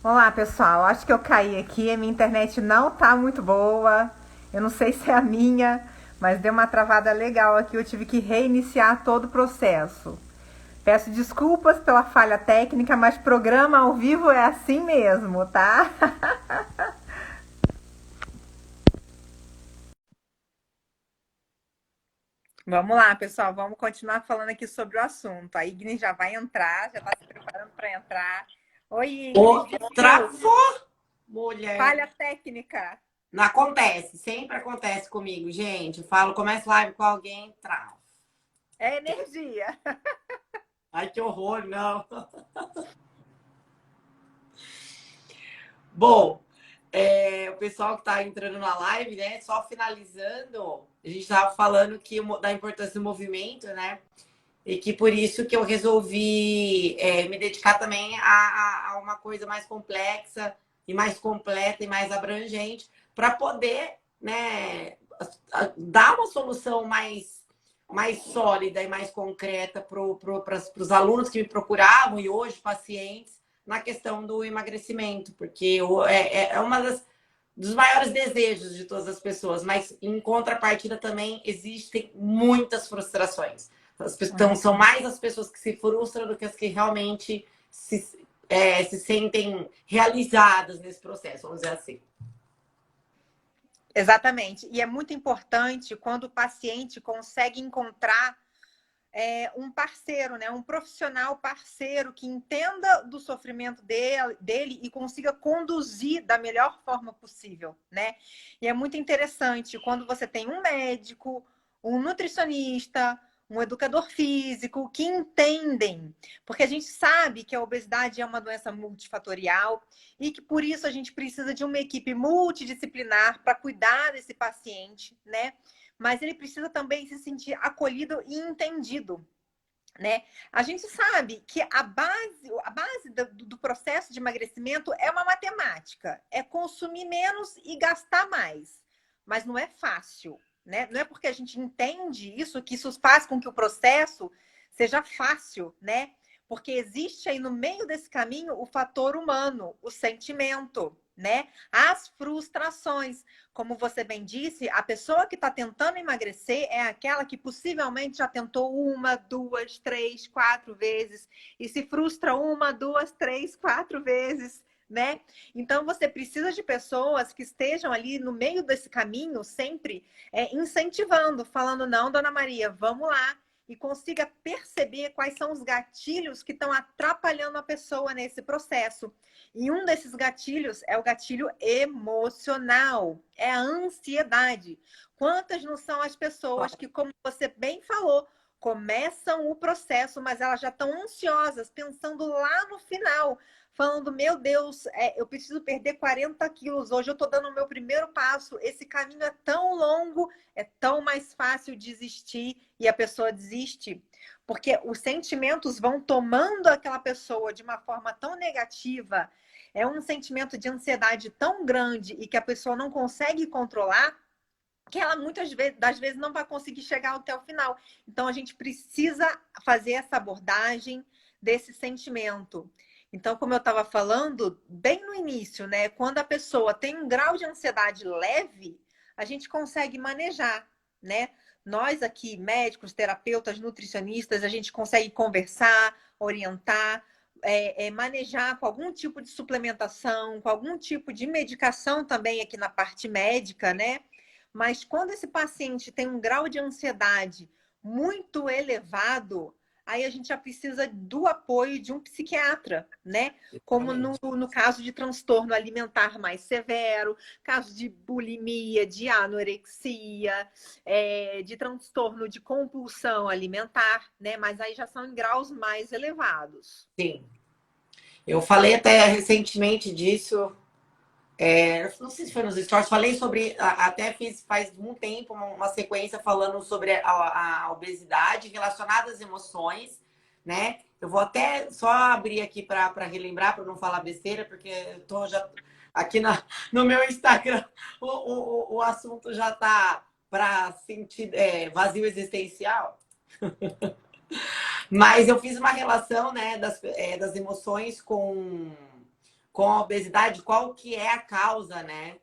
Olá, pessoal. Acho que eu caí aqui. A minha internet não tá muito boa. Eu não sei se é a minha, mas deu uma travada legal aqui. Eu tive que reiniciar todo o processo. Peço desculpas pela falha técnica, mas programa ao vivo é assim mesmo, tá? Vamos lá, pessoal. Vamos continuar falando aqui sobre o assunto. A Ignis já vai entrar, já está se preparando para entrar. Oi, Ignis. Ô, Desculpa. travou, mulher. Falha técnica. Não acontece, sempre acontece comigo, gente. Eu falo, começo live com alguém, trava. É energia. Ai, que horror, não. Bom, o pessoal que está entrando na live, né? Só finalizando, a gente estava falando da importância do movimento, né? E que por isso que eu resolvi me dedicar também a uma coisa mais complexa e mais completa e mais abrangente para poder, né, dar uma solução mais sólida e mais concreta para os alunos que me procuravam e hoje pacientes na questão do emagrecimento, porque é uma dos maiores desejos de todas as pessoas, mas em contrapartida também existem muitas frustrações. Então, são mais as pessoas que se frustram do que as que realmente se sentem realizadas nesse processo, vamos dizer assim. Exatamente. E é muito importante quando o paciente consegue encontrar um parceiro, né? Um profissional parceiro que entenda do sofrimento dele e consiga conduzir da melhor forma possível, né? E é muito interessante quando você tem um médico, um nutricionista, um educador físico que entendem, porque a gente sabe que a obesidade é uma doença multifatorial e que por isso a gente precisa de uma equipe multidisciplinar para cuidar desse paciente, né? Mas ele precisa também se sentir acolhido e entendido, né? A gente sabe que a base do processo de emagrecimento é uma matemática, é consumir menos e gastar mais, mas não é fácil, né? Não é porque a gente entende isso que isso faz com que o processo seja fácil, né? Porque existe aí no meio desse caminho o fator humano, o sentimento, né? As frustrações. Como você bem disse, a pessoa que está tentando emagrecer é aquela que possivelmente já tentou uma, duas, três, quatro vezes e se frustra uma, duas, três, quatro vezes, né? Então você precisa de pessoas que estejam ali no meio desse caminho, sempre incentivando, falando: não, dona Maria, vamos lá. E consiga perceber quais são os gatilhos que estão atrapalhando a pessoa nesse processo. E um desses gatilhos é o gatilho emocional, é a ansiedade. Quantas não são as pessoas que, como você bem falou, começam o processo, mas elas já estão ansiosas, pensando lá no final, falando: meu Deus, eu preciso perder 40 quilos, hoje eu estou dando o meu primeiro passo, esse caminho é tão longo, é tão mais fácil desistir, e a pessoa desiste. Porque os sentimentos vão tomando aquela pessoa de uma forma tão negativa, é um sentimento de ansiedade tão grande e que a pessoa não consegue controlar, que ela muitas das vezes não vai conseguir chegar até o final. Então a gente precisa fazer essa abordagem desse sentimento. Então, como eu estava falando bem no início, né? Quando a pessoa tem um grau de ansiedade leve, a gente consegue manejar, né? Nós aqui, médicos, terapeutas, nutricionistas, a gente consegue conversar, orientar, manejar com algum tipo de suplementação, com algum tipo de medicação também aqui na parte médica, né? Mas quando esse paciente tem um grau de ansiedade muito elevado, aí a gente já precisa do apoio de um psiquiatra, né? Como no, Exatamente. no caso de transtorno alimentar mais severo, caso de bulimia, de anorexia, de transtorno de compulsão alimentar, né? Mas aí já são em graus mais elevados. Sim. Eu falei até recentemente disso. Não sei se foi nos stories, falei sobre, até fiz faz um tempo uma sequência falando sobre a obesidade relacionada às emoções, né? Eu vou até só abrir aqui para relembrar, para não falar besteira, porque eu tô já aqui no meu Instagram, o assunto já tá para sentir vazio existencial. Mas eu fiz uma relação, né, das emoções com a obesidade, qual que é a causa, né?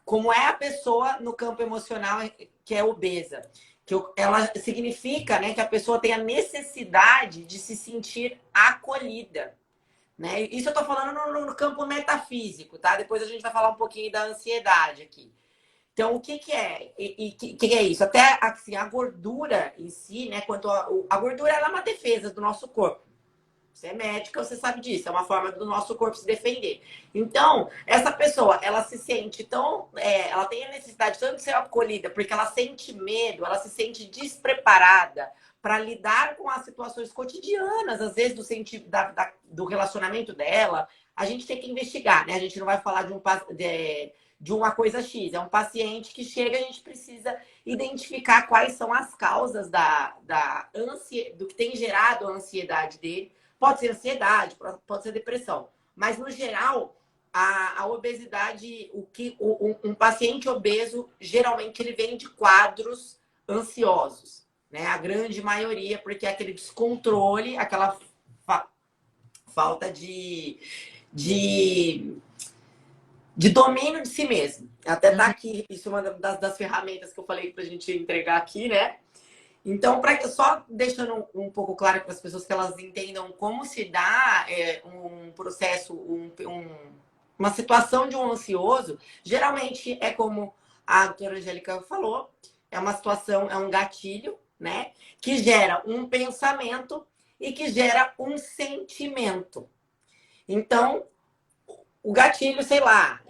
Como é a pessoa no campo emocional que é obesa. Ela significa, né, que a pessoa tem a necessidade de se sentir acolhida. Né? Isso eu tô falando no campo metafísico, tá? Depois a gente vai falar um pouquinho da ansiedade aqui. Então, o que que é? Que é isso? Até assim, a gordura em si, né? A gordura ela é uma defesa do nosso corpo. Você é médica, você sabe disso. É uma forma do nosso corpo se defender. Então, essa pessoa, ela se sente tão... ela tem a necessidade tanto de ser acolhida, porque ela sente medo, ela se sente despreparada para lidar com as situações cotidianas, às vezes do sentido do relacionamento dela. A gente tem que investigar, né? A gente não vai falar de uma coisa X. É um paciente que chega, a gente precisa identificar quais são as causas do que tem gerado a ansiedade dele. Pode ser ansiedade, pode ser depressão. Mas, no geral, a obesidade, um paciente obeso, geralmente, ele vem de quadros ansiosos. Né? A grande maioria, porque é aquele descontrole, aquela falta de domínio de si mesmo. Até tá aqui, isso é uma das ferramentas que eu falei pra gente entregar aqui, né? Então, só deixando um pouco claro para as pessoas que elas entendam como se dá um processo, uma situação de um ansioso, geralmente é como a doutora Angélica falou, é uma situação, é um gatilho, né? Que gera um pensamento e que gera um sentimento. Então, o gatilho, sei lá,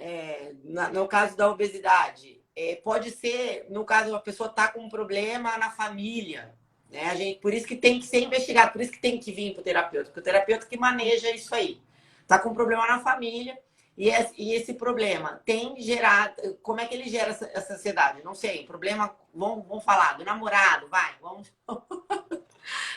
no caso da obesidade, pode ser, no caso, a pessoa está com um problema na família, né? Por isso que tem que ser investigado, por isso que tem que vir para o terapeuta, porque o terapeuta que maneja isso aí. Está com um problema na família e esse problema tem gerado... Como é que ele gera essa ansiedade? Não sei, problema, vamos falar, do namorado, vamos...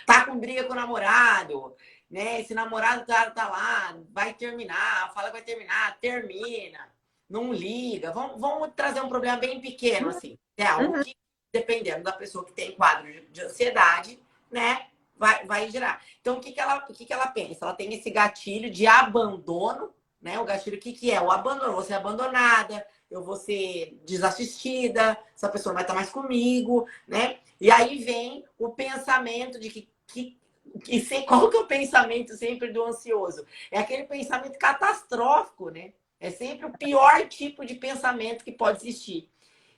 Tá com briga com o namorado, né? Esse namorado tá lá, vai terminar, fala que vai terminar, termina, não liga. Vamos trazer um problema bem pequeno, assim. É algo que, dependendo da pessoa que tem quadro de ansiedade, né? Vai gerar. Então, o que ela pensa? Ela tem esse gatilho de abandono, né? O gatilho, o que é? O abandono. Eu vou ser abandonada, eu vou ser desassistida, essa pessoa não vai estar mais comigo, né? E aí vem o pensamento de qual que é o pensamento sempre do ansioso? É aquele pensamento catastrófico, né? É sempre o pior tipo de pensamento que pode existir.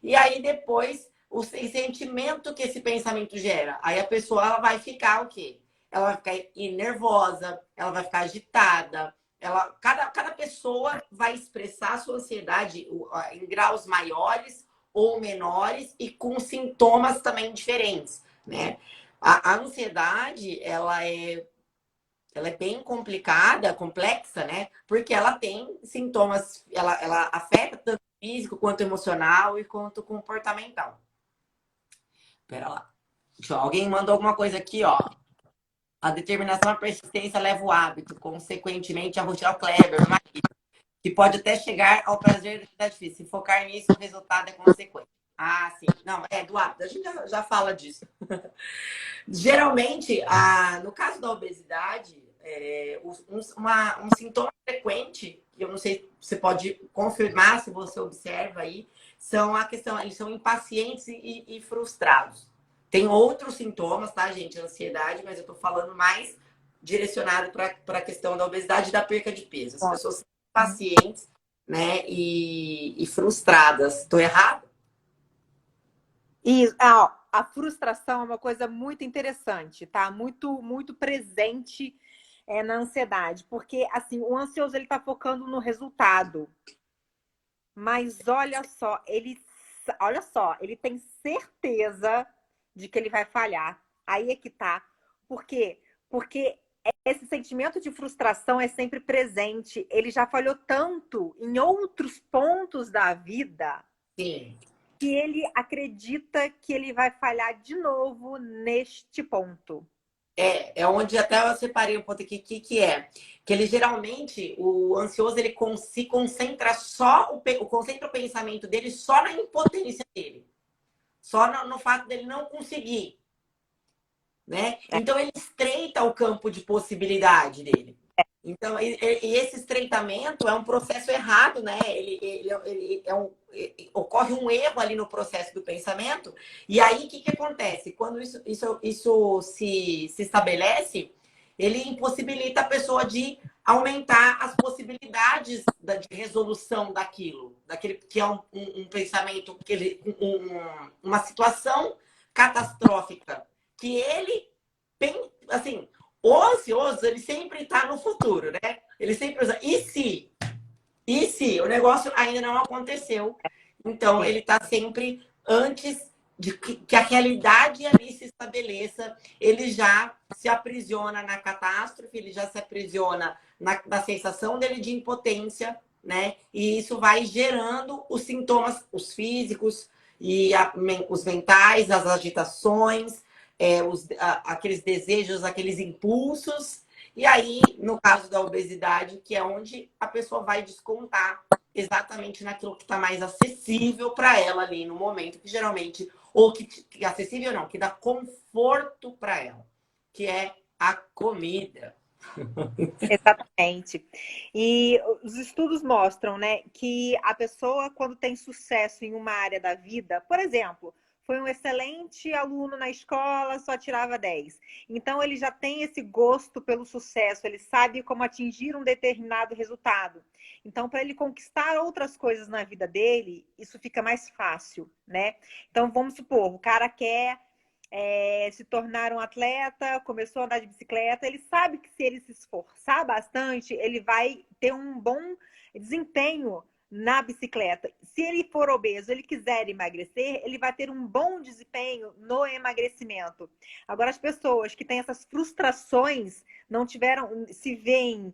E aí depois, o sentimento que esse pensamento gera. Aí a pessoa ela vai ficar o quê? Ela vai ficar nervosa, ela vai ficar agitada. Cada pessoa vai expressar a sua ansiedade em graus maiores ou menores e com sintomas também diferentes, né? A ansiedade, ela é bem complicada, complexa, né? Porque ela tem sintomas, ela afeta tanto o físico quanto o emocional e quanto o comportamental. Pera lá. Alguém mandou alguma coisa aqui, ó. A determinação e a persistência leva o hábito, consequentemente a rotina Kleber, que pode até chegar ao prazer da atividade física. Se focar nisso, o resultado é consequente. Ah, sim. Não, do hábito. A gente já fala disso. Geralmente, no caso da obesidade, um sintoma frequente, que eu não sei se você pode confirmar se você observa aí, eles são impacientes e frustrados. Tem outros sintomas, tá, gente? Ansiedade, mas eu tô falando mais direcionado para a questão da obesidade e da perca de peso. As pessoas são impacientes, né, e frustradas. Tô errado? E a frustração é uma coisa muito interessante, tá? Muito, muito presente na ansiedade, porque assim, o ansioso ele tá focando no resultado. Mas olha só, ele tem certeza de que ele vai falhar. Aí é que tá. Por quê? Porque esse sentimento de frustração é sempre presente. Ele já falhou tanto em outros pontos da vida. Sim. Que ele acredita que ele vai falhar de novo neste ponto. É onde até eu separei um ponto aqui, que é que ele geralmente, o ansioso, ele se concentra concentra o pensamento dele só na impotência dele. Só no fato dele não conseguir, né? Então ele estreita o campo de possibilidade dele. Então, e esse estreitamento é um processo errado, né? Ocorre um erro ali no processo do pensamento. E aí, o que acontece? Quando isso se estabelece, ele impossibilita a pessoa de aumentar as possibilidades de resolução daquele que é um pensamento, uma situação catastrófica, que ele, assim, o ansioso, ele sempre está no futuro, né? Ele sempre usa, e se? E se? O negócio ainda não aconteceu. Então, ele está sempre antes de que a realidade ali se estabeleça, ele já se aprisiona na catástrofe, ele já se aprisiona na sensação dele de impotência, né? E isso vai gerando os sintomas, os físicos e os mentais, as agitações, aqueles desejos, aqueles impulsos. E aí, no caso da obesidade, que é onde a pessoa vai descontar exatamente naquilo que está mais acessível para ela ali no momento, que geralmente, ou que acessível não, que dá conforto para ela, que é a comida. Exatamente. E os estudos mostram, né, que a pessoa, quando tem sucesso em uma área da vida, por exemplo, foi um excelente aluno na escola, só tirava 10. Então, ele já tem esse gosto pelo sucesso, ele sabe como atingir um determinado resultado. Então, para ele conquistar outras coisas na vida dele, isso fica mais fácil, né? Então, vamos supor, o cara quer se tornar um atleta, começou a andar de bicicleta, ele sabe que se ele se esforçar bastante, ele vai ter um bom desempenho na bicicleta. Se ele for obeso, ele quiser emagrecer, ele vai ter um bom desempenho no emagrecimento. Agora, as pessoas que têm essas frustrações, não tiveram, se veem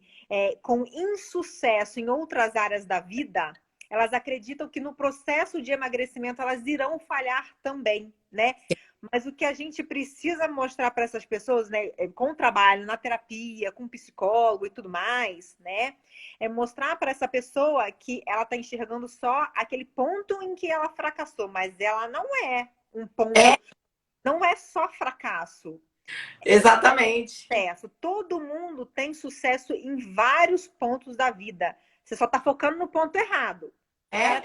com insucesso em outras áreas da vida, elas acreditam que no processo de emagrecimento elas irão falhar também, né? Mas o que a gente precisa mostrar para essas pessoas, né, com o trabalho, na terapia, com psicólogo e tudo mais, né, é mostrar para essa pessoa que ela está enxergando só aquele ponto em que ela fracassou, mas ela não é um ponto, não é só fracasso. Exatamente. Sucesso. Todo mundo tem sucesso em vários pontos da vida. Você só está focando no ponto errado.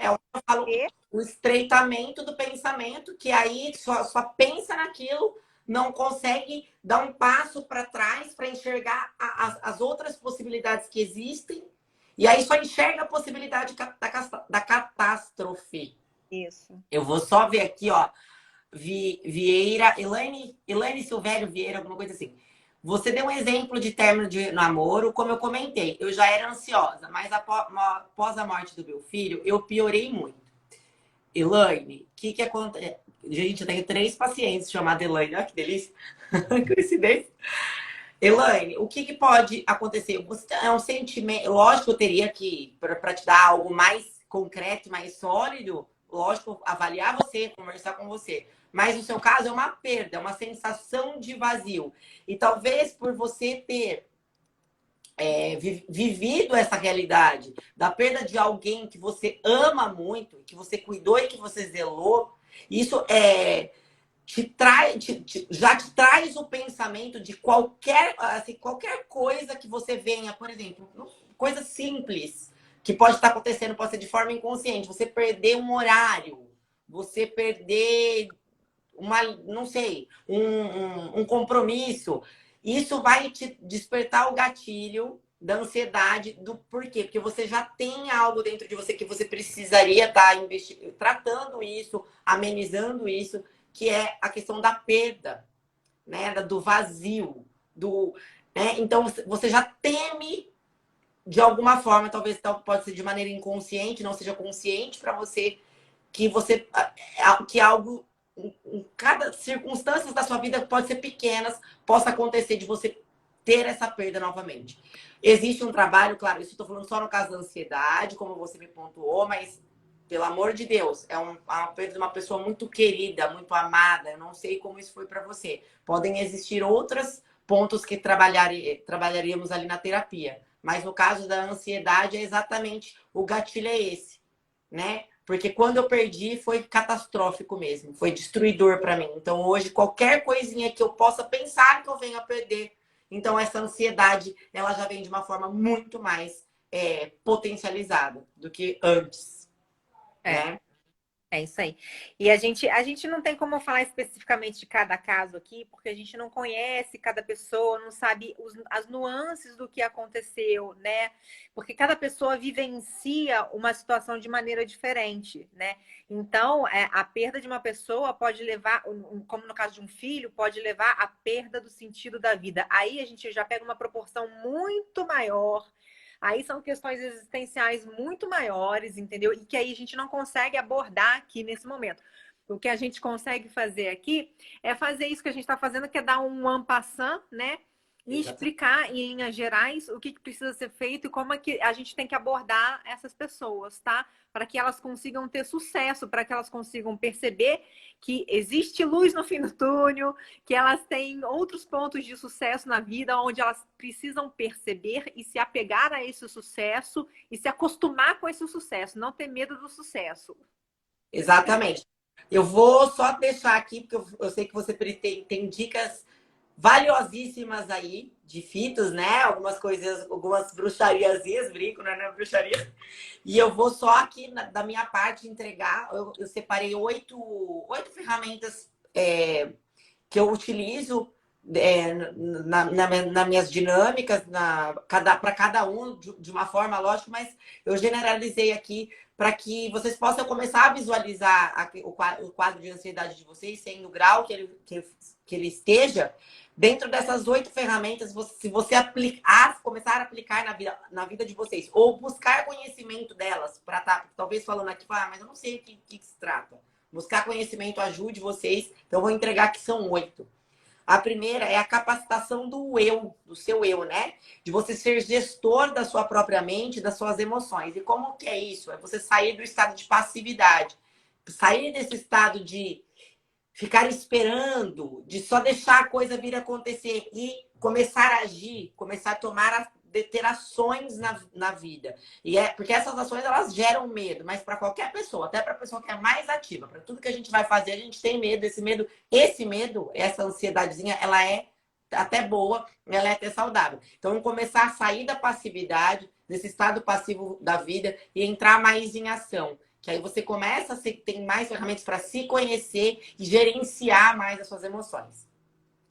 Eu falo o estreitamento do pensamento, que aí só pensa naquilo, não consegue dar um passo para trás para enxergar as outras possibilidades que existem, e aí só enxerga a possibilidade da catástrofe. Isso. Eu vou só ver aqui, ó, Vieira, Elaine Silvério Vieira, alguma coisa assim. Você deu um exemplo de término de namoro, como eu comentei. Eu já era ansiosa, mas após a morte do meu filho, eu piorei muito. Elaine, o que acontece? Gente, eu tenho 3 pacientes chamados Elaine. Olha que delícia. Coincidência. Elaine, o que pode acontecer? Você é um sentimento. Lógico, eu teria que, para te dar algo mais concreto, mais sólido, lógico, avaliar você, conversar com você. Mas no seu caso é uma perda, é uma sensação de vazio. E talvez por você ter vivido essa realidade da perda de alguém que você ama muito, que você cuidou e que você zelou, isso já te traz o pensamento de qualquer coisa que você venha, por exemplo, coisa simples que pode estar acontecendo, pode ser de forma inconsciente, você perder um horário, você perder não sei, um compromisso. Isso vai te despertar o gatilho da ansiedade do porquê. Porque você já tem algo dentro de você que você precisaria estar tratando isso, amenizando isso, que é a questão da perda, né? Do vazio. Né? Então, você já teme de alguma forma, talvez pode ser de maneira inconsciente, não seja consciente para você, que algo em cada circunstância da sua vida pode ser pequenas, possa acontecer de você ter essa perda novamente. Existe um trabalho, claro, isso estou falando só no caso da ansiedade, como você me pontuou, mas, pelo amor de Deus, é uma perda de uma pessoa muito querida, muito amada. Eu não sei como isso foi para você. Podem existir outros pontos que trabalharíamos ali na terapia. Mas no caso da ansiedade, é exatamente o gatilho é esse, né? Porque quando eu perdi, foi catastrófico mesmo. Foi destruidor para mim. Então, hoje, qualquer coisinha que eu possa pensar que eu venho a perder, então essa ansiedade ela já vem de uma forma muito mais potencializada do que antes, É. né? É isso aí. E a gente não tem como falar especificamente de cada caso aqui, porque a gente não conhece cada pessoa, não sabe as nuances do que aconteceu, né? Porque cada pessoa vivencia uma situação de maneira diferente, né? Então, a perda de uma pessoa pode levar, como no caso de um filho, pode levar à perda do sentido da vida. Aí a gente já pega uma proporção muito maior. Aí são questões existenciais muito maiores, entendeu? E que aí a gente não consegue abordar aqui nesse momento. O que a gente consegue fazer aqui é fazer isso que a gente está fazendo, que é dar um en passant, né? E Exatamente. explicar em linhas gerais o que precisa ser feito e como é que a gente tem que abordar essas pessoas, tá? Para que elas consigam ter sucesso, para que elas consigam perceber que existe luz no fim do túnel, que elas têm outros pontos de sucesso na vida, onde elas precisam perceber e se apegar a esse sucesso e se acostumar com esse sucesso, não ter medo do sucesso. Exatamente. Eu vou só deixar aqui, porque eu sei que você tem dicas valiosíssimas aí de fitos, né? Algumas coisas, algumas bruxariazinhas, brinco, né? Não é bruxaria. E eu vou só aqui, da minha parte, entregar. Eu separei oito ferramentas que eu utilizo nas minhas dinâmicas, para cada um, de uma forma, lógico, mas eu generalizei aqui para que vocês possam começar a visualizar o quadro de ansiedade de vocês, sendo o grau que ele esteja. Dentro dessas 8 ferramentas, se você começar a aplicar na vida de vocês, ou buscar conhecimento delas, para talvez falando aqui, mas eu não sei o que se trata. Buscar conhecimento ajude vocês. Então, eu vou entregar que são 8. A primeira é a capacitação do seu eu, né? De você ser gestor da sua própria mente, das suas emoções. E como que é isso? É você sair do estado de passividade. Sair desse estado de ficar esperando, de só deixar a coisa vir acontecer e começar a agir, começar a ter ações na vida. E porque essas ações elas geram medo, mas para qualquer pessoa, até para a pessoa que é mais ativa, para tudo que a gente vai fazer, a gente tem medo. Esse medo, essa ansiedadezinha, ela é até boa, ela é até saudável. Então, começar a sair da passividade, desse estado passivo da vida e entrar mais em ação. Que aí você começa a ter mais ferramentas para se conhecer e gerenciar mais as suas emoções,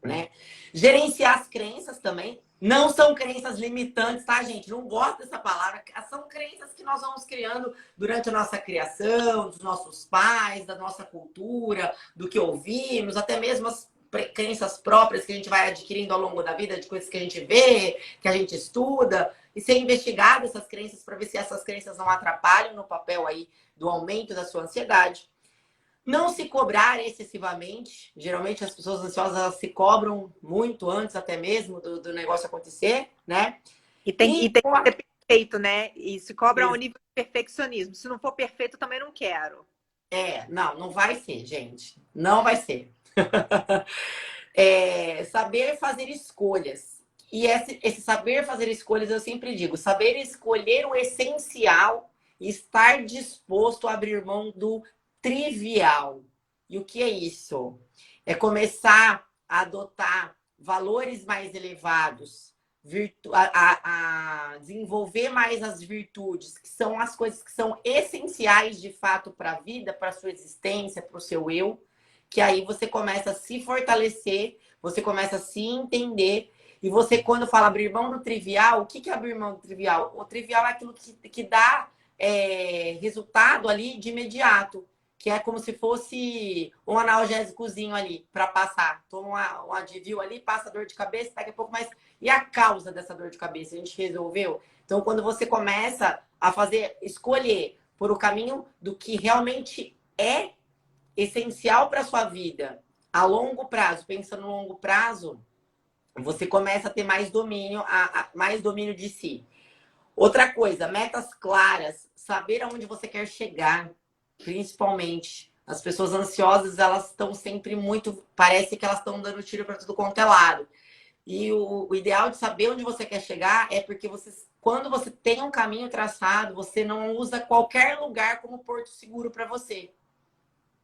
né? Gerenciar as crenças também. Não são crenças limitantes, tá, gente? Não gosto dessa palavra. São crenças que nós vamos criando durante a nossa criação, dos nossos pais, da nossa cultura, do que ouvimos, até mesmo as crenças próprias que a gente vai adquirindo ao longo da vida, de coisas que a gente vê, que a gente estuda, e ser investigado essas crenças para ver se essas crenças não atrapalham no papel aí do aumento da sua ansiedade. Não se cobrar excessivamente. Geralmente as pessoas ansiosas elas se cobram muito antes até mesmo do negócio acontecer, né? E tem que ser perfeito, né? E se cobra ao nível de perfeccionismo. Se não for perfeito, eu também não quero. Não vai ser, gente. Não vai ser. Saber fazer escolhas. E esse saber fazer escolhas, eu sempre digo, saber escolher o essencial e estar disposto a abrir mão do trivial. E o que é isso? É começar a adotar valores mais elevados, a desenvolver mais as virtudes, que são as coisas que são essenciais de fato para a vida, para a sua existência, para o seu eu, que aí você começa a se fortalecer, você começa a se entender. E você, quando fala abrir mão do trivial, o que é abrir mão do trivial? O trivial é aquilo que dá resultado ali de imediato, que é como se fosse um analgésicozinho ali para passar. Toma um Advil ali, passa dor de cabeça, daqui a pouco mais. E a causa dessa dor de cabeça? A gente resolveu? Então, quando você começa a escolher por o caminho do que realmente é essencial para sua vida a longo prazo, pensando no longo prazo, você começa a ter mais domínio, mais domínio de si. Outra coisa, metas claras, saber aonde você quer chegar, principalmente. As pessoas ansiosas, elas estão sempre parece que elas estão dando tiro para tudo quanto é lado. E o ideal de saber onde você quer chegar é porque quando você tem um caminho traçado, você não usa qualquer lugar como porto seguro para você.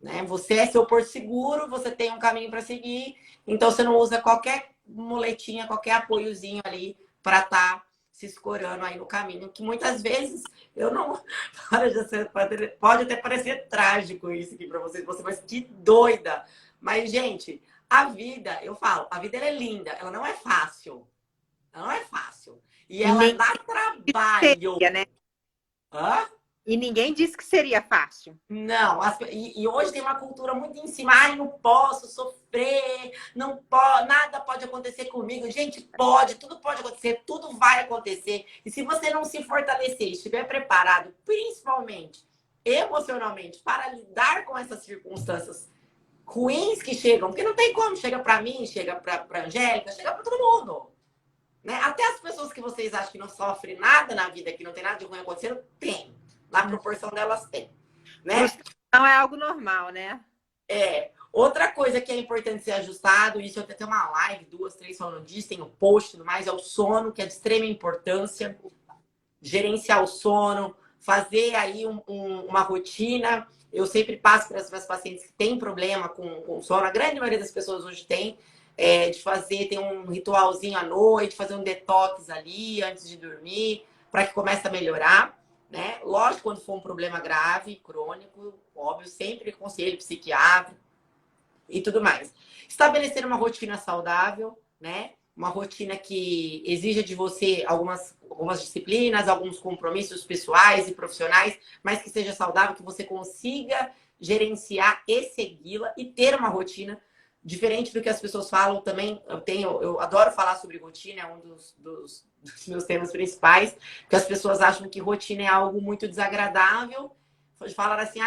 Né? Você é seu porto seguro, você tem um caminho para seguir, então você não usa qualquer muletinha, qualquer apoiozinho ali para estar se escorando aí no caminho. Que muitas vezes eu não. Pode até parecer trágico isso aqui para vocês, mas que doida! Mas, gente, a vida, eu falo, a vida ela é linda, ela não é fácil. Ela não é fácil. E ela Nem dá trabalho. seria, né? Hã? E ninguém disse que seria fácil. Não, e hoje tem uma cultura muito em cima. Ai, não posso sofrer, não pode, nada pode acontecer comigo. Gente, pode, tudo pode acontecer, tudo vai acontecer. E se você não se fortalecer, estiver preparado, principalmente emocionalmente, para lidar com essas circunstâncias ruins que chegam, porque não tem como, chega para mim, chega para Angélica, chega para todo mundo. Né? Até as pessoas que vocês acham que não sofrem nada na vida, que não tem nada de ruim acontecendo, tem. Na proporção delas tem. Né? Frustração é algo normal, né? Outra coisa que é importante ser ajustado, isso eu tenho uma live, 2, 3 falando disso, tem o post e tudo mais, é o sono, que é de extrema importância. Gerenciar o sono, fazer aí uma rotina. Eu sempre passo para as minhas pacientes que têm problema com sono, a grande maioria das pessoas hoje tem, de fazer, tem um ritualzinho à noite, fazer um detox ali antes de dormir, para que comece a melhorar. Né? Lógico, quando for um problema grave, crônico, óbvio, sempre conselho psiquiátrico e tudo mais. Estabelecer uma rotina saudável, né? Uma rotina que exija de você algumas disciplinas, alguns compromissos pessoais e profissionais, mas que seja saudável, que você consiga gerenciar e segui-la e ter uma rotina diferente do que as pessoas falam também. Eu adoro falar sobre rotina, é um dos meus temas principais, porque as pessoas acham que rotina é algo muito desagradável. Falaram assim,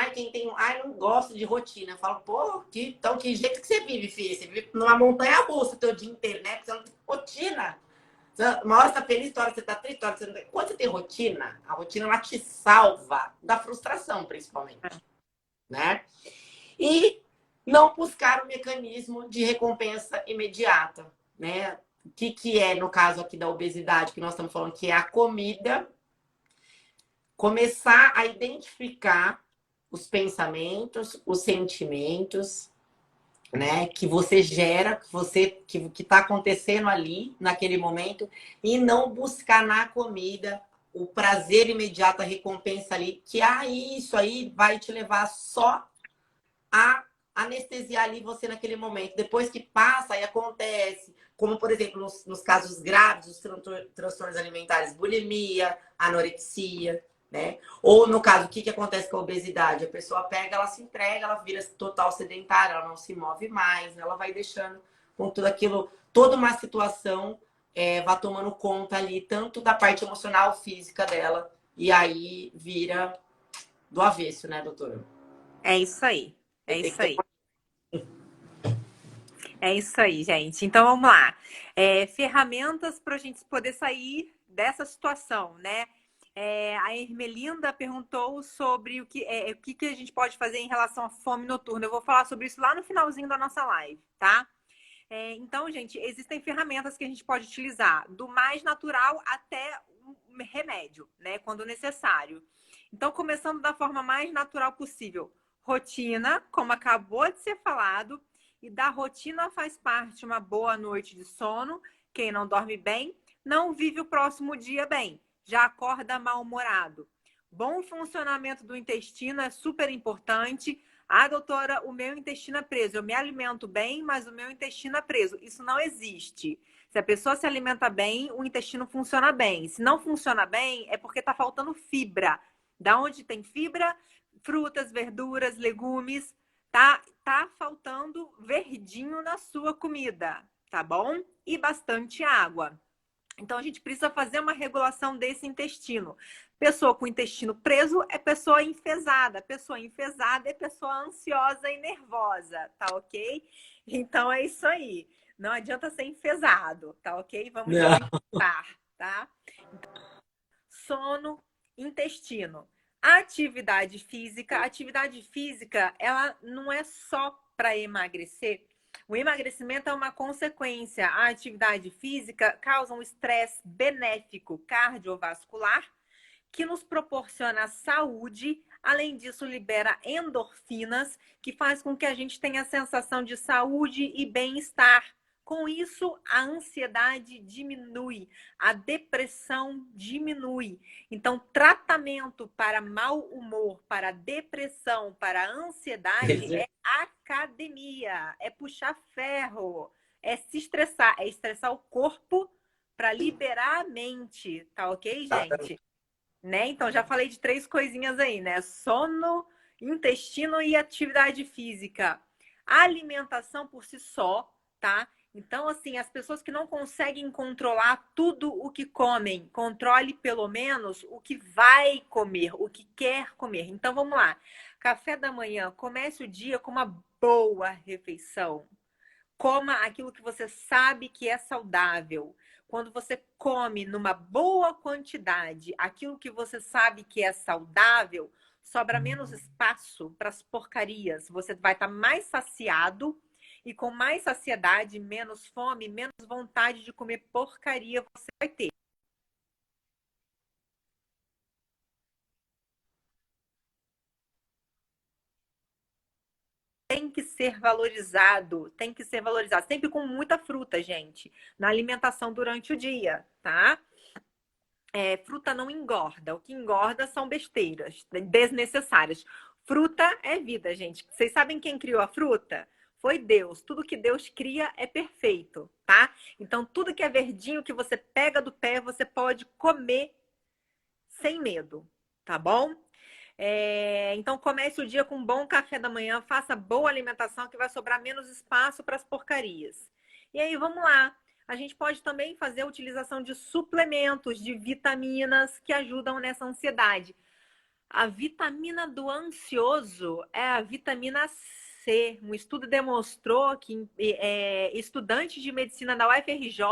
não gosto de rotina. Eu falo, pô, então que jeito que você vive, filha? Você vive numa montanha russa o teu dia inteiro, né? Porque você não tem rotina. Uma hora você tá feliz, outra hora você tá triste, outra hora você não tem. Quando você tem rotina, a rotina ela te salva da frustração, principalmente. Né? E não buscar o mecanismo de recompensa imediata, né? O que é, no caso aqui da obesidade, que nós estamos falando, que é a comida. Começar a identificar os pensamentos, os sentimentos, né, que você gera, que está acontecendo ali naquele momento, e não buscar na comida o prazer imediato, a recompensa ali, que isso aí vai te levar só a anestesiar ali você naquele momento. Depois que passa, aí acontece, como por exemplo nos casos graves, os transtornos alimentares, bulimia, anorexia. Né? Ou no caso, o que acontece com a obesidade? A pessoa pega, ela se entrega, ela vira total sedentária, ela não se move mais, ela vai deixando com tudo aquilo, toda uma situação vá tomando conta ali, tanto da parte emocional, física dela, e aí vira do avesso, né, doutora? É isso aí. É isso aí. É isso aí, gente. Então vamos lá. Ferramentas para a gente poder sair dessa situação, né? A Ermelinda perguntou sobre o que a gente pode fazer em relação à fome noturna. Eu vou falar sobre isso lá no finalzinho da nossa live, tá? Então, gente, existem ferramentas que a gente pode utilizar, do mais natural até um remédio, né? Quando necessário. Então, começando da forma mais natural possível. Rotina, como acabou de ser falado, e da rotina faz parte uma boa noite de sono. Quem não dorme bem, não vive o próximo dia bem. Já acorda mal-humorado. Bom funcionamento do intestino é super importante. Doutora, o meu intestino é preso. Eu me alimento bem, mas o meu intestino é preso. Isso não existe. Se a pessoa se alimenta bem, o intestino funciona bem. Se não funciona bem, é porque está faltando fibra. Da onde tem fibra? Frutas, verduras, legumes. Tá faltando verdinho na sua comida, tá bom? E bastante água. Então, a gente precisa fazer uma regulação desse intestino. Pessoa com intestino preso é pessoa enfesada. Pessoa enfesada é pessoa ansiosa e nervosa, tá ok? Então, é isso aí. Não adianta ser enfesado, tá ok? Vamos dificultar, tá? Então, sono, intestino. Atividade física, ela não é só para emagrecer. O emagrecimento é uma consequência. A atividade física causa um estresse benéfico cardiovascular que nos proporciona saúde. Além disso, libera endorfinas, que faz com que a gente tenha a sensação de saúde e bem-estar. Com isso, a ansiedade diminui, a depressão diminui. Então, tratamento para mau humor, para depressão, para ansiedade é academia, é puxar ferro, é se estressar, é estressar o corpo para liberar a mente, tá ok, gente? Né? Então, já falei de 3 coisinhas aí, né? Sono, intestino e atividade física. A alimentação por si só, tá? Então, assim, as pessoas que não conseguem controlar tudo o que comem, controle pelo menos o que vai comer, o que quer comer. Então, vamos lá. Café da manhã, comece o dia com uma boa refeição. Coma aquilo que você sabe que é saudável. Quando você come numa boa quantidade aquilo que você sabe que é saudável, sobra menos espaço para as porcarias. Você vai estar mais saciado e com mais saciedade, menos fome, menos vontade de comer porcaria você vai ter. Tem que ser valorizado, tem que ser valorizado. Sempre com muita fruta, gente, na alimentação durante o dia, tá? Fruta não engorda. O que engorda são besteiras desnecessárias. Fruta é vida, gente. Vocês sabem quem criou a fruta? Foi Deus. Tudo que Deus cria é perfeito, tá? Então, tudo que é verdinho, que você pega do pé, você pode comer sem medo, tá bom? Então, comece o dia com um bom café da manhã, faça boa alimentação, que vai sobrar menos espaço para as porcarias. E aí, vamos lá. A gente pode também fazer a utilização de suplementos, de vitaminas que ajudam nessa ansiedade. A vitamina do ansioso é a vitamina C. Um estudo demonstrou que estudantes de medicina da UFRJ,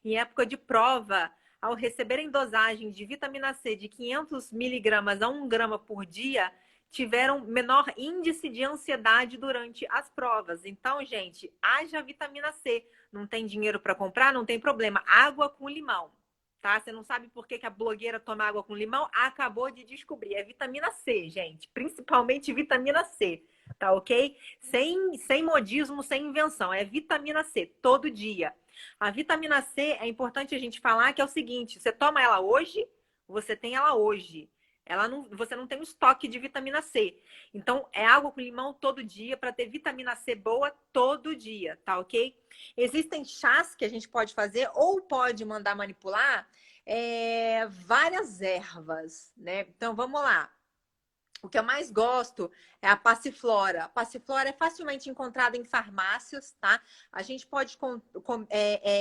em época de prova, ao receberem dosagem de vitamina C de 500 miligramas a 1 grama por dia, tiveram menor índice de ansiedade durante as provas. Então, gente, haja vitamina C. Não tem dinheiro para comprar? Não tem problema. Água com limão. Tá? Você não sabe por que a blogueira toma água com limão? Acabou de descobrir. É vitamina C, gente. Principalmente vitamina C. Tá ok? Sem modismo, sem invenção. É vitamina C, todo dia. A vitamina C é importante a gente falar que é o seguinte: você toma ela hoje, você tem ela hoje. Você não tem um estoque de vitamina C. Então, é água com limão todo dia para ter vitamina C boa todo dia, tá ok? Existem chás que a gente pode fazer ou pode mandar manipular várias ervas, né? Então, vamos lá. O que eu mais gosto é a passiflora. A passiflora é facilmente encontrada em farmácias, tá? A gente pode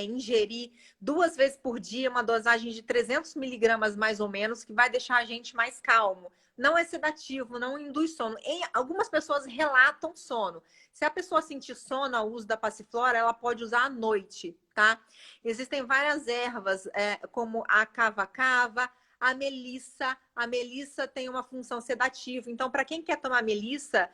ingerir 2 vezes por dia uma dosagem de 300 miligramas mais ou menos, que vai deixar a gente mais calmo. Não é sedativo, não induz sono. Algumas pessoas relatam sono. Se a pessoa sentir sono ao uso da passiflora, ela pode usar à noite, tá? Existem várias ervas, como a cava-cava, a melissa tem uma função sedativa. Então, para quem quer tomar melissa,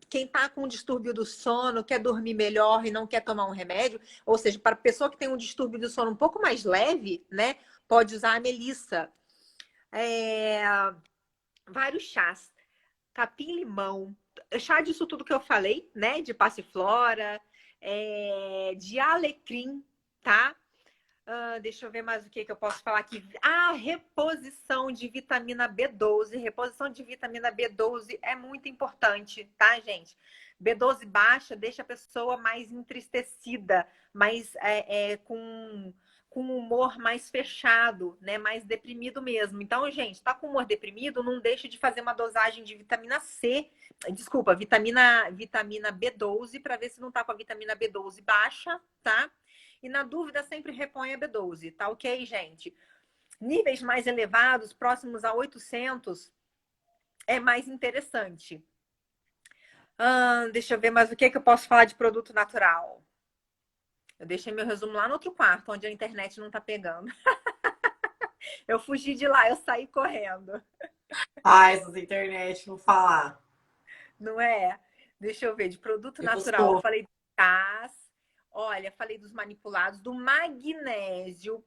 quem está com um distúrbio do sono, quer dormir melhor e não quer tomar um remédio, ou seja, para a pessoa que tem um distúrbio do sono um pouco mais leve, né, pode usar a melissa. Vários chás, capim-limão, chá disso tudo que eu falei, né, de passiflora, de alecrim, tá? Deixa eu ver mais o que eu posso falar aqui. Reposição de vitamina B12. Reposição de vitamina B12 é muito importante, tá, gente? B12 baixa deixa a pessoa mais entristecida, mais com um humor mais fechado, né? Mais deprimido mesmo. Então, gente, tá com humor deprimido, não deixe de fazer uma dosagem de vitamina C. Desculpa, vitamina B12 para ver se não tá com a vitamina B12 baixa, tá? E na dúvida, sempre repõe a B12, tá ok, gente? Níveis mais elevados, próximos a 800, é mais interessante. Deixa eu ver mais o que eu posso falar de produto natural. Eu deixei meu resumo lá no outro quarto, onde a internet não tá pegando. Eu fugi de lá, eu saí correndo. Essas internet, vou falar. Não é? Deixa eu ver, de produto natural. Eu falei do gás, olha, falei dos manipulados, do magnésio.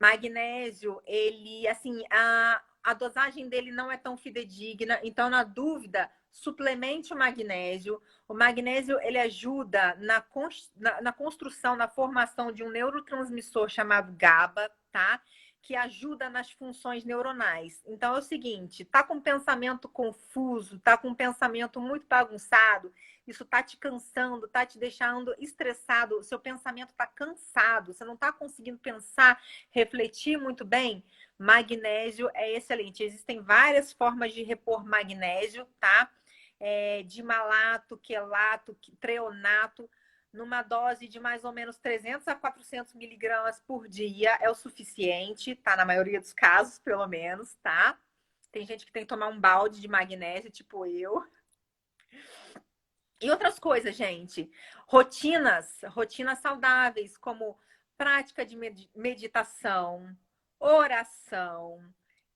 Magnésio, ele, assim, a dosagem dele não é tão fidedigna. Então, na dúvida, suplemente o magnésio. O magnésio, ele ajuda na construção, na formação de um neurotransmissor chamado GABA, tá? Que ajuda nas funções neuronais. Então, é o seguinte, tá com um pensamento confuso, tá com um pensamento muito bagunçado, isso tá te cansando, tá te deixando estressado, o seu pensamento tá cansado, você não tá conseguindo pensar, refletir muito bem, magnésio é excelente. Existem várias formas de repor magnésio, tá? De malato, quelato, treonato, numa dose de mais ou menos 300 a 400 miligramas por dia é o suficiente, tá? Na maioria dos casos, pelo menos, tá? Tem gente que tem que tomar um balde de magnésio, tipo eu. E outras coisas, gente. Rotinas saudáveis, como prática de meditação, oração,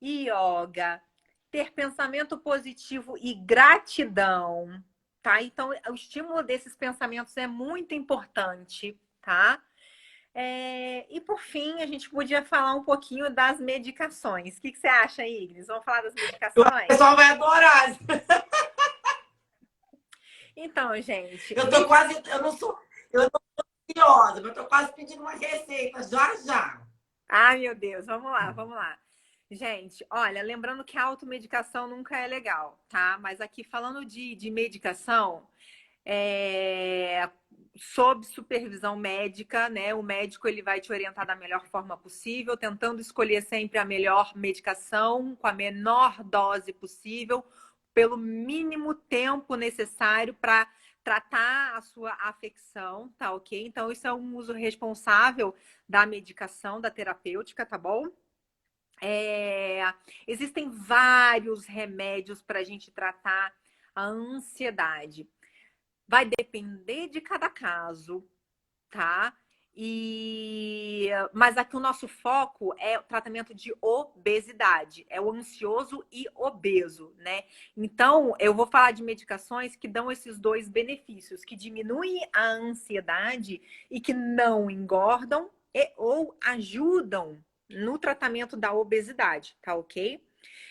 yoga, ter pensamento positivo e gratidão, tá? Então, o estímulo desses pensamentos é muito importante, tá? E por fim, a gente podia falar um pouquinho das medicações. O que você acha, Ignis? Vamos falar das O medicações? pessoal vai adorar. Então, gente, Eu tô quase, eu não tô ansiosa, mas eu tô quase pedindo uma receita já já. ai, meu Deus, vamos lá, vamos lá. Gente, olha, lembrando que a automedicação nunca é legal, tá? Mas aqui falando de medicação, sob supervisão médica, né? O médico ele vai te orientar da melhor forma possível, tentando escolher sempre a melhor medicação, com a menor dose possível, pelo mínimo tempo necessário para tratar a sua afecção, tá ok? Então, isso é um uso responsável da medicação, da terapêutica, tá bom? Existem vários remédios para a gente tratar a ansiedade. Vai depender de cada caso, tá? Mas aqui o nosso foco é o tratamento de obesidade, é o ansioso e obeso, né? Então, eu vou falar de medicações que dão esses dois benefícios, que diminuem a ansiedade e que não engordam ou ajudam no tratamento da obesidade, tá ok?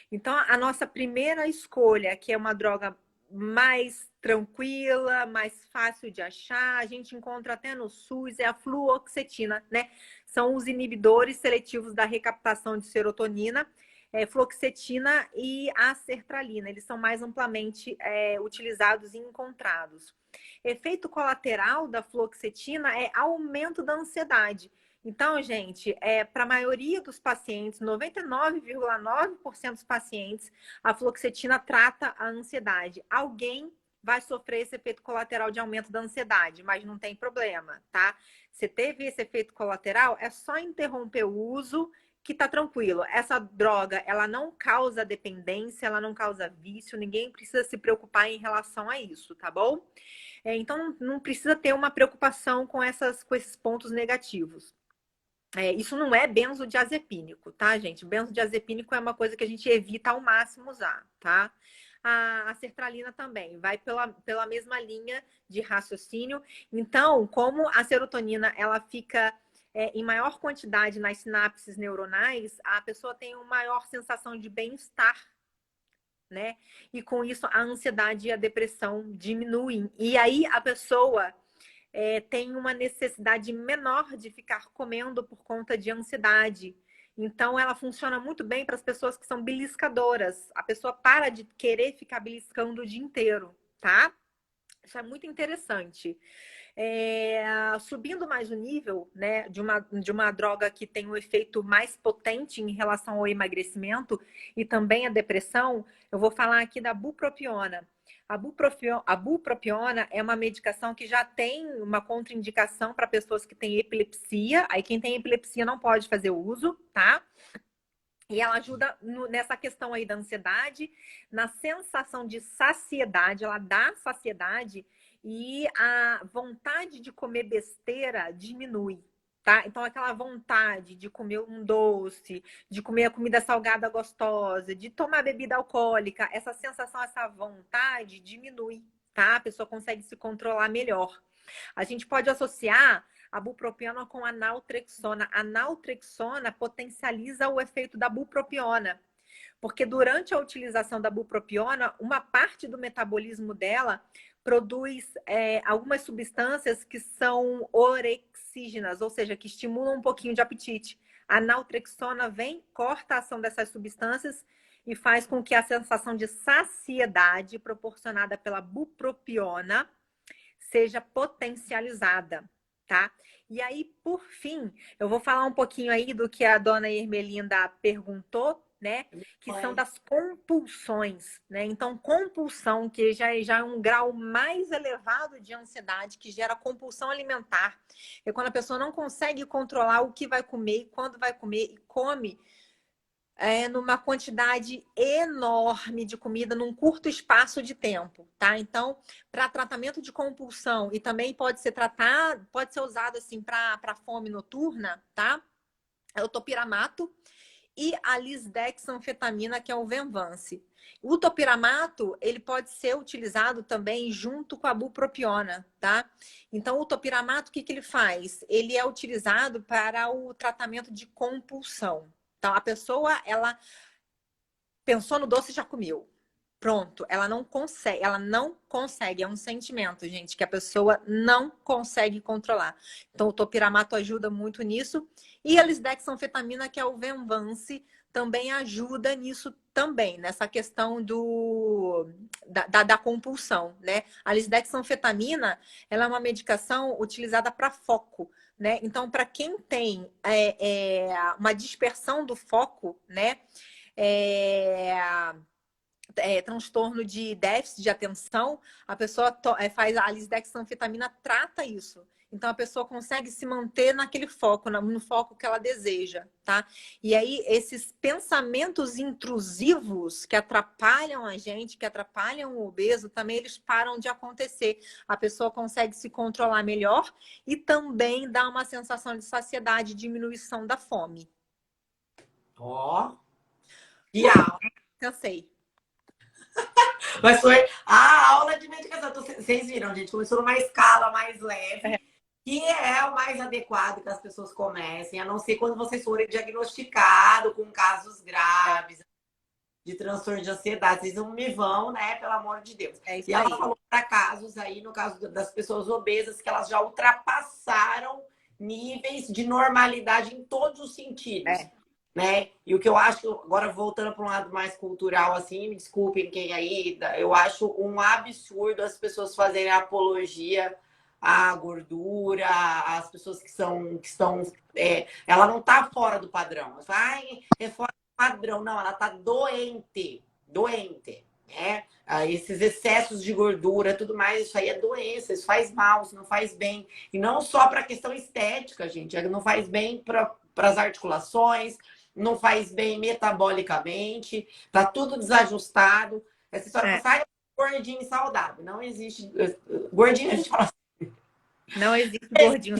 Então, a nossa primeira escolha, que é uma droga mais tranquila, mais fácil de achar, a gente encontra até no SUS, é a fluoxetina, né? São os inibidores seletivos da recaptação de serotonina, fluoxetina e a sertralina. Eles são mais amplamente utilizados e encontrados. Efeito colateral da fluoxetina é aumento da ansiedade. Então, gente, para a maioria dos pacientes, 99,9% dos pacientes, a fluoxetina trata a ansiedade. Alguém vai sofrer esse efeito colateral de aumento da ansiedade, mas não tem problema, tá? Você teve esse efeito colateral, é só interromper o uso que tá tranquilo. Essa droga, ela não causa dependência, ela não causa vício, ninguém precisa se preocupar em relação a isso, tá bom? Então, não precisa ter uma preocupação com esses pontos negativos. Isso não é benzodiazepínico, tá, gente? Benzodiazepínico é uma coisa que a gente evita ao máximo usar, tá? A sertralina também vai pela mesma linha de raciocínio. Então, como a serotonina ela fica em maior quantidade nas sinapses neuronais, a pessoa tem uma maior sensação de bem-estar, né? E com isso a ansiedade e a depressão diminuem. E aí a pessoa tem uma necessidade menor de ficar comendo por conta de ansiedade. Então, ela funciona muito bem para as pessoas que são beliscadoras. A pessoa para de querer ficar beliscando o dia inteiro, tá? Isso é muito interessante. Subindo mais o nível, né, de uma droga que tem um efeito mais potente em relação ao emagrecimento e também a depressão, eu vou falar aqui da bupropiona. A bupropiona é uma medicação que já tem uma contraindicação para pessoas que têm epilepsia. Aí quem tem epilepsia não pode fazer uso, tá? E ela ajuda nessa questão aí da ansiedade, na sensação de saciedade, ela dá saciedade e a vontade de comer besteira diminui, tá? Então, aquela vontade de comer um doce, de comer a comida salgada gostosa, de tomar bebida alcoólica, essa sensação, essa vontade diminui, tá? A pessoa consegue se controlar melhor. A gente pode associar a bupropiona com a naltrexona. A naltrexona potencializa o efeito da bupropiona. Porque durante a utilização da bupropiona, uma parte do metabolismo dela produz algumas substâncias que são orexígenas, ou seja, que estimulam um pouquinho de apetite. A naltrexona vem, corta a ação dessas substâncias e faz com que a sensação de saciedade proporcionada pela bupropiona seja potencializada, tá? E aí, por fim, eu vou falar um pouquinho aí do que a dona Ermelinda perguntou, né? Que são das compulsões, né? Então, compulsão, que já é um grau mais elevado de ansiedade, que gera compulsão alimentar. É quando a pessoa não consegue controlar o que vai comer e quando vai comer e come numa quantidade enorme de comida num curto espaço de tempo, tá? Então, para tratamento de compulsão e também pode ser usado assim para fome noturna, tá? É o topiramato e a lisdexanfetamina, que é o Venvance. O topiramato, ele pode ser utilizado também junto com a bupropiona, tá? Então, o topiramato, o que ele faz? Ele é utilizado para o tratamento de compulsão. Então, a pessoa, ela pensou no doce e já comeu. Pronto, ela não consegue, é um sentimento, gente, que a pessoa não consegue controlar. Então, o topiramato ajuda muito nisso. E a lisdexanfetamina, que é o Venvance, também ajuda nisso também, nessa questão da compulsão, né? A lisdexanfetamina, ela é uma medicação utilizada para foco, né? Então, para quem tem uma dispersão do foco, né? Transtorno de déficit de atenção, a pessoa faz a lisdexanfetamina, trata isso. Então, a pessoa consegue se manter naquele foco, no foco que ela deseja, tá? E aí, esses pensamentos intrusivos que atrapalham a gente, que atrapalham o obeso, também eles param de acontecer. A pessoa consegue se controlar melhor e também dá uma sensação de saciedade, diminuição da fome. Ó, que aula. Cansei. Mas foi a aula de medicação. Vocês viram, gente, começou numa escala mais leve, que é o mais adequado que as pessoas comecem, a não ser quando vocês forem diagnosticados com casos graves de transtorno de ansiedade. Vocês não me vão, né? Pelo amor de Deus. Isso e ela aí. falou para casos aí, no caso das pessoas obesas, que elas já ultrapassaram níveis de normalidade em todos os sentidos. Né? E o que eu acho, agora voltando para um lado mais cultural, assim, me desculpem quem aí, eu acho um absurdo as pessoas fazerem apologia à gordura, às pessoas que estão. Ela não está fora do padrão. Ai, é fora do padrão. Não, ela está doente. Doente. Né? Esses excessos de gordura, tudo mais, isso aí é doença, isso faz mal, isso não faz bem. E não só para a questão estética, gente, não faz bem para as articulações, não faz bem metabolicamente, tá tudo desajustado. Essa história sai gordinho e saudável. Não existe. Gordinho, a gente fala assim. Não existe gordinho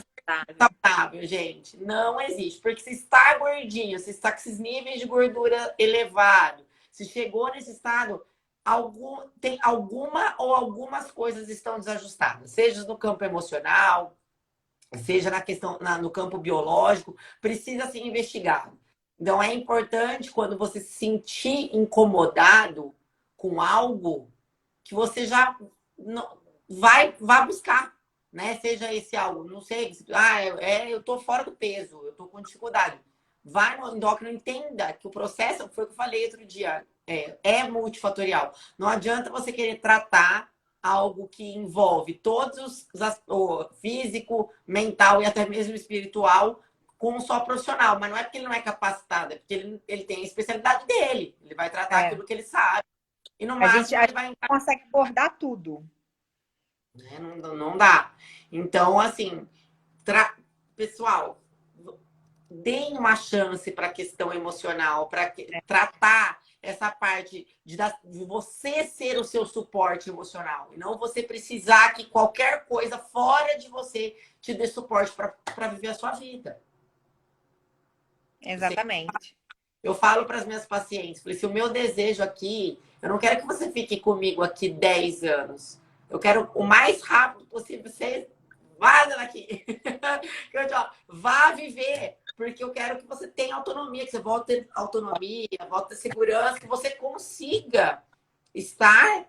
saudável, gente. Não existe. Porque se está gordinho, se está com esses níveis de gordura elevado, se chegou nesse estado, tem alguma ou algumas coisas estão desajustadas. Seja no campo emocional, seja na questão, no campo biológico, precisa ser investigado. Então, é importante, quando você se sentir incomodado com algo, que você já vá buscar, né? Seja esse algo, não sei, eu tô fora do peso, eu tô com dificuldade. Vai no endócrino, entenda que o processo, foi o que eu falei outro dia, é multifatorial. Não adianta você querer tratar algo que envolve todos o físico, mental e até mesmo espiritual, com um só profissional. Mas não é porque ele não é capacitado, é porque ele tem a especialidade dele. Ele vai tratar aquilo que ele sabe. E no máximo ele vai consegue abordar tudo. Não dá. Então, assim, pessoal, deem uma chance para a questão emocional, para tratar essa parte de você ser o seu suporte emocional. E não você precisar que qualquer coisa fora de você te dê suporte para viver a sua vida. Exatamente. Eu falo para as minhas pacientes, falei, se o meu desejo aqui, eu não quero que você fique comigo aqui 10 anos. Eu quero o mais rápido possível você vaza daqui. Vá viver. porque eu quero que você tenha autonomia, que você volte a ter autonomia, volte a ter segurança, que você consiga estar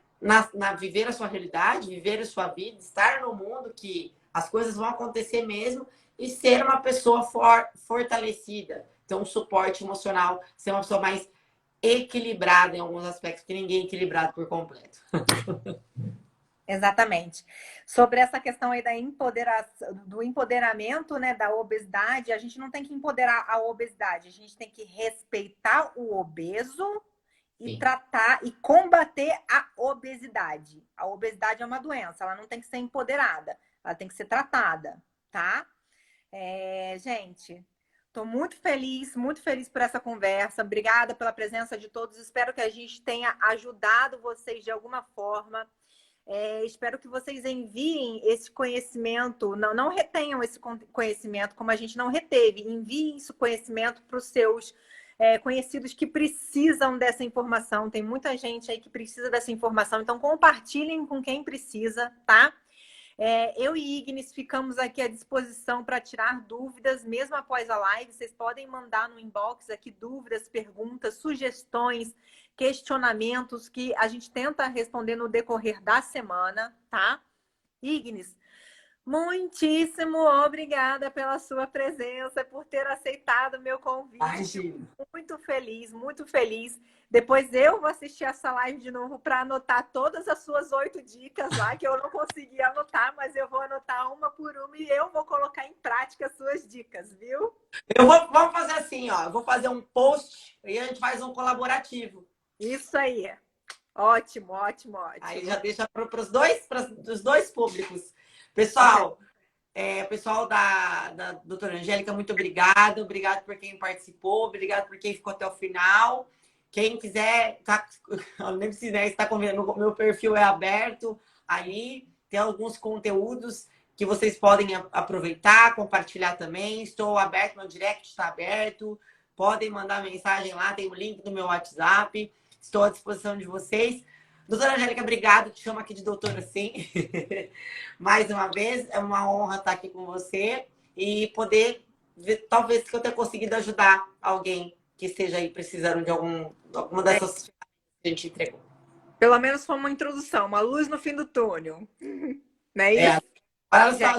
viver a sua realidade, viver a sua vida, estar no mundo que as coisas vão acontecer mesmo e ser uma pessoa fortalecida, ter um suporte emocional, ser uma pessoa mais equilibrada em alguns aspectos, porque ninguém é equilibrado por completo. Exatamente. Sobre essa questão aí do empoderamento, né, da obesidade, a gente não tem que empoderar a obesidade, a gente tem que respeitar o obeso e Sim. tratar e combater a obesidade. A obesidade é uma doença, ela não tem que ser empoderada, ela tem que ser tratada, tá? Gente, estou muito feliz por essa conversa. Obrigada pela presença de todos. Espero que a gente tenha ajudado vocês de alguma forma. Espero que vocês enviem esse conhecimento, não retenham esse conhecimento como a gente não reteve. Enviem esse conhecimento para os seus conhecidos que precisam dessa informação. Tem muita gente aí que precisa dessa informação, então compartilhem com quem precisa, tá? Eu e Ignis ficamos aqui à disposição para tirar dúvidas, mesmo após a live. Vocês podem mandar no inbox aqui dúvidas, perguntas, sugestões, questionamentos que a gente tenta responder no decorrer da semana, tá? Ignis, muitíssimo obrigada pela sua presença, por ter aceitado o meu convite. Imagina. Muito feliz, muito feliz. Depois eu vou assistir essa live de novo para anotar todas as suas 8 dicas lá, que eu não consegui anotar, mas eu vou anotar uma por uma e eu vou colocar em prática as suas dicas, viu? Vamos fazer assim, ó. Eu vou fazer um post e a gente faz um colaborativo. Isso aí. Ótimo, ótimo, ótimo. Aí já deixa para os dois públicos. Pessoal, pessoal da doutora Angélica, muito obrigado. Obrigado por quem participou, obrigado por quem ficou até o final. Quem quiser, nem precisa estar convidando, meu perfil é aberto aí, tem alguns conteúdos que vocês podem aproveitar, compartilhar também. Estou aberto, meu direct está aberto. Podem mandar mensagem lá, tem o link do meu WhatsApp. Estou à disposição de vocês. Doutora Angélica, obrigado. Te chamo aqui de doutora, sim. Mais uma vez, é uma honra estar aqui com você e poder ver, talvez que eu tenha conseguido ajudar alguém que esteja aí precisando de alguma dessas que a gente entregou. Pelo menos foi uma introdução, uma luz no fim do túnel. Não é isso?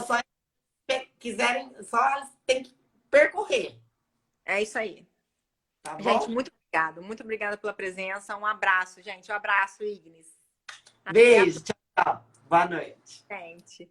Só quiserem, só elas têm que percorrer. É isso aí. Tá bom? Gente, muito obrigada pela presença. Um abraço, gente. Um abraço, Ignis. Beijo, tchau. Boa noite. Gente.